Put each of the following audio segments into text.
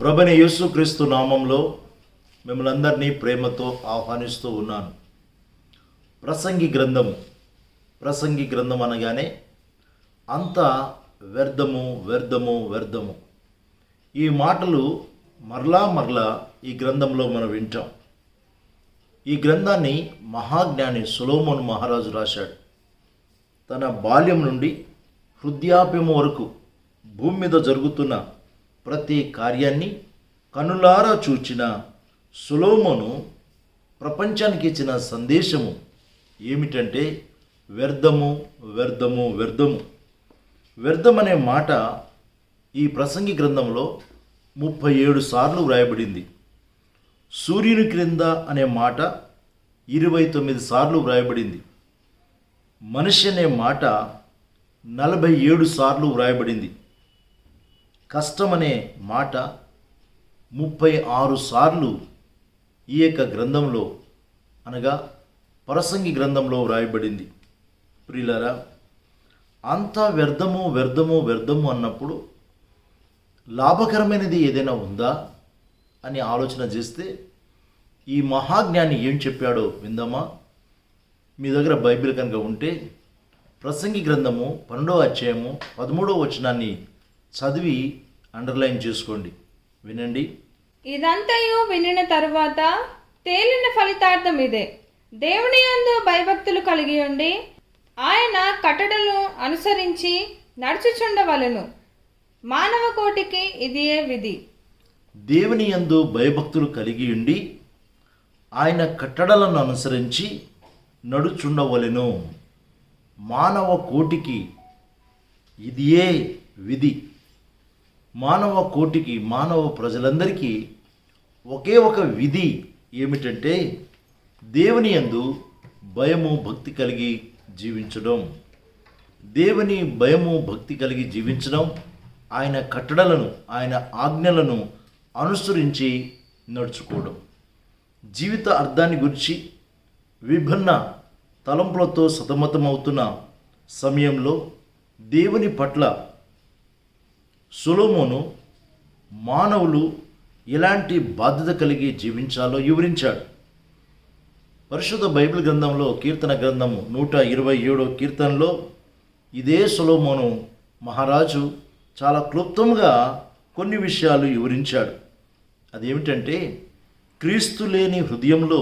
ప్రభువైన యేసుక్రీస్తు నామంలో మిమ్మల్ని అందరినీ ప్రేమతో ఆహ్వానిస్తూ ఉన్నాను. ప్రసంగి గ్రంథం అనగానే అంతా వ్యర్థము వ్యర్థము వ్యర్థము. ఈ మాటలు మరలా ఈ గ్రంథంలో మనం వింటాం. ఈ గ్రంథాన్ని మహాజ్ఞాని సొలొమోను మహారాజు రాశాడు. తన బాల్యం నుండి వృద్ధాప్యం వరకు భూమి మీద జరుగుతున్న ప్రతి కార్యాన్ని కనులారా చూచిన సొలొమోను ప్రపంచానికి ఇచ్చిన సందేశము ఏమిటంటే వ్యర్థము వ్యర్థము వ్యర్థము. వ్యర్థం అనే మాట ఈ ప్రసంగి గ్రంథంలో 37 సార్లు వ్రాయబడింది. సూర్యుని క్రింద అనే మాట 29 సార్లు వ్రాయబడింది. మనిషి అనే మాట 47 సార్లు వ్రాయబడింది. కష్టం అనే మాట 36 సార్లు ఈ యొక్క గ్రంథంలో అనగా ప్రసంగి గ్రంథంలో వ్రాయబడింది. ప్రియులారా, అంతా వ్యర్థము వ్యర్థము వ్యర్థము అన్నప్పుడు లాభకరమైనది ఏదైనా ఉందా అని ఆలోచన చేస్తే ఈ మహాజ్ఞాని ఏం చెప్పాడో విందామా? మీ దగ్గర బైబిల్ కనుక ఉంటే ప్రసంగి గ్రంథము 12వ అధ్యాయము 13వ వచనాన్ని చదివి అండర్లైన్ చేసుకోండి. వినండి. ఇదంతయు వినిన తరువాత తేలిన ఫలితార్థం ఇదే: దేవుని యందు భయభక్తులు కలిగి ఉండి ఆయన కట్టడలను అనుసరించి నడుచుచుండవలెను. మానవ కోటికి ఇదియే విధి. దేవుని యందు భయభక్తులు కలిగి ఉండి ఆయన కట్టడలను అనుసరించి నడుచుండవలెను. మానవ కోటికి ఇదియే విధి. మానవ కోటికి, మానవ ప్రజలందరికీ ఒకే ఒక విధి ఏమిటంటే దేవుని యందు భయము భక్తి కలిగి జీవించడం. దేవుని భయము భక్తి కలిగి జీవించడం, ఆయన కట్టడలను, ఆయన ఆజ్ఞలను అనుసరించి నడుచుకోవడం. జీవిత అర్థాన్ని గురించి విభిన్న తలంపులతో సతమతమవుతున్న సమయంలో దేవుని పట్ల సొలొమోను మానవులు ఎలాంటి బాధ్యత కలిగి జీవించాలో వివరించాడు. పరిశుద్ధ బైబిల్ గ్రంథంలో కీర్తన గ్రంథము 127వ కీర్తనలో ఇదే సొలొమోను మహారాజు చాలా క్లుప్తంగా కొన్ని విషయాలు వివరించాడు. అదేమిటంటే, క్రీస్తు లేని హృదయంలో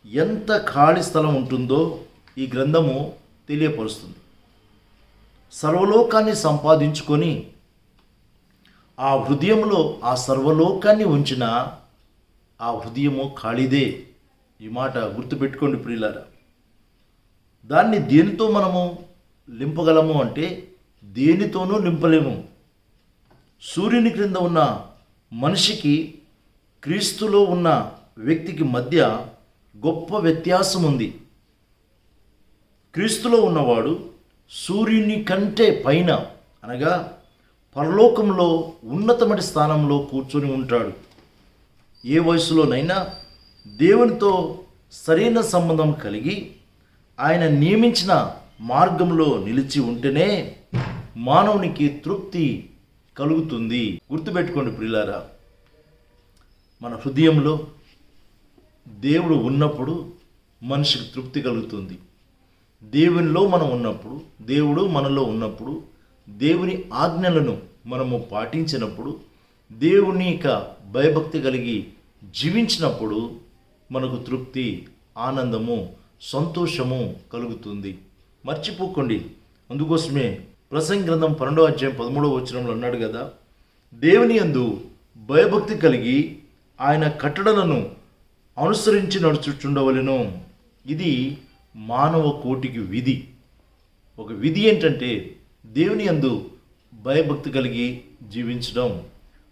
ఎంత ఖాళీ స్థలం ఉంటుందో ఈ గ్రంథము తెలియపరుస్తుంది. సర్వలోకాన్ని సంపాదించుకొని ఆ హృదయంలో ఆ సర్వలోకాన్ని ఉంచిన ఆ హృదయము ఖాళీదే. ఈ మాట గుర్తుపెట్టుకోండి ప్రియులారా. దాన్ని దేనితో మనము లింపగలము అంటే దేనితోనూ లింపలేము. సూర్యుని క్రింద ఉన్న మనిషికి క్రీస్తులో ఉన్న వ్యక్తికి మధ్య గొప్ప వ్యత్యాసం ఉంది. క్రీస్తులో ఉన్నవాడు సూర్యుని కంటే పైన అనగా పరలోకంలో ఉన్నతమైన స్థానంలో కూర్చొని ఉంటాడు. ఏ వయసులోనైనా దేవునితో సరైన సంబంధం కలిగి ఆయన నియమించిన మార్గంలో నిలిచి ఉంటేనే మానవునికి తృప్తి కలుగుతుంది. గుర్తుపెట్టుకోండి ప్రియులారా, మన హృదయంలో దేవుడు ఉన్నప్పుడు మనిషికి తృప్తి కలుగుతుంది. దేవునిలో మనం ఉన్నప్పుడు, దేవుడు మనలో ఉన్నప్పుడు, దేవుని ఆజ్ఞలను మనము పాటించినప్పుడు, దేవుని యొక్క భయభక్తి కలిగి జీవించినప్పుడు మనకు తృప్తి, ఆనందము, సంతోషము కలుగుతుంది. మర్చిపోకండి. అందుకోసమే ప్రసంగి గ్రంథం 12వ అధ్యాయం 13వ వచనంలో అన్నాడు కదా, దేవుని యందు భయభక్తి కలిగి ఆయన కట్టడలను అనుసరించి నడుచుచుండవలెను. ఇది మానవ కోటికి విధి. ఒక విధి ఏంటంటే దేవుని యందు భయభక్తి కలిగి జీవించడం,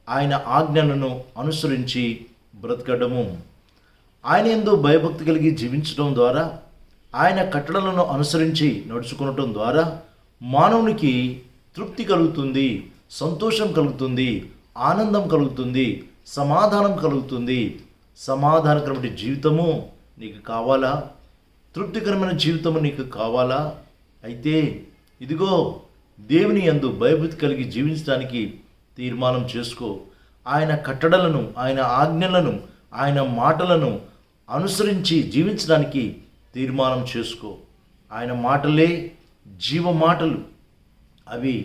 ఆయన ఆజ్ఞలను అనుసరించి బ్రతకడము. ఆయన యందు భయభక్తి కలిగి జీవించడం ద్వారా, ఆయన కట్టడలను అనుసరించి నడుచుకోవటం ద్వారా మానవునికి తృప్తి కలుగుతుంది, సంతోషం కలుగుతుంది, ఆనందం కలుగుతుంది, సమాధానం కలుగుతుంది. సమాధానకరమైన జీవితము నీకు కావాలా? తృప్తికరమైన జీవితము నీకు కావాలా? అయితే ఇదిగో దేవుని యందు భయభక్తి కలిగి జీవించడానికి తీర్మానం చేసుకో. ఆయన కట్టడలను, ఆయన ఆజ్ఞలను, ఆయన మాటలను అనుసరించి జీవించడానికి తీర్మానం చేసుకో. ఆయన మాటలే జీవ మాటలు. అవి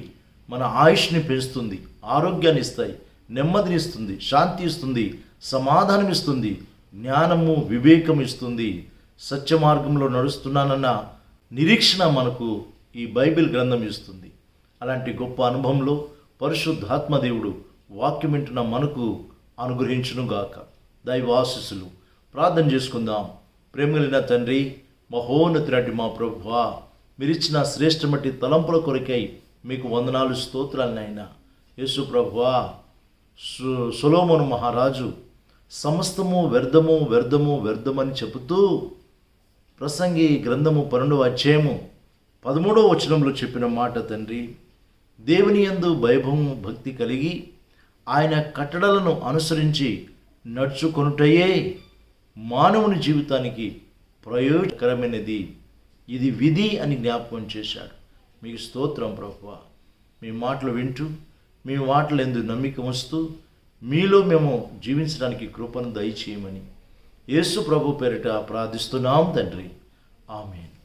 మన ఆయుష్ని పెంచుతుంది, ఆరోగ్యాన్ని ఇస్తాయి, నెమ్మదిని ఇస్తుంది, శాంతి ఇస్తుంది, సమాధానం ఇస్తుంది, జ్ఞానము వివేకం ఇస్తుంది. సత్య మార్గంలో నడుస్తున్నానన్న నిరీక్షణ మనకు ఈ బైబిల్ గ్రంథం ఇస్తుంది. అలాంటి గొప్ప అనుభవంలో పరిశుద్ధాత్మదేవుడు వాక్యం వింటున్న మనకు అనుగ్రహించునుగాక. దైవాశీస్సులు. ప్రార్థన చేసుకుందాం. ప్రేమగలిగిన తండ్రి, మహోన్నతుడి మా ప్రభువా, మీరిచ్చిన శ్రేష్టమటి తలంపుల కొరకై మీకు వందనాలు, స్తోత్రాలు నాయనా. యేసు ప్రభువా, సొలొమోను మహారాజు సమస్తము వ్యర్థము వ్యర్థము వ్యర్థమని చెబుతూ ప్రసంగి గ్రంథము 12వ అధ్యాయము 13వ వచనంలో చెప్పిన మాట తండ్రి, దేవుని యందు భయభము భక్తి కలిగి ఆయన కట్టడలను అనుసరించి నడుచుకొనుటయే మానవుని జీవితానికి ప్రయోజనకరమైనది. ఇది విధి అని జ్ఞాపకం చేశాడు. మీకు స్తోత్రం ప్రభువా. మీ మాటలు వింటూ, మీ మాటలు ఎందు నమ్మిక వస్తూ, మీలో మేము జీవించడానికి కృపను దయచేయమని యేసు ప్రభు పేరిట ప్రార్థిస్తున్నాం తండ్రి. ఆమేన్.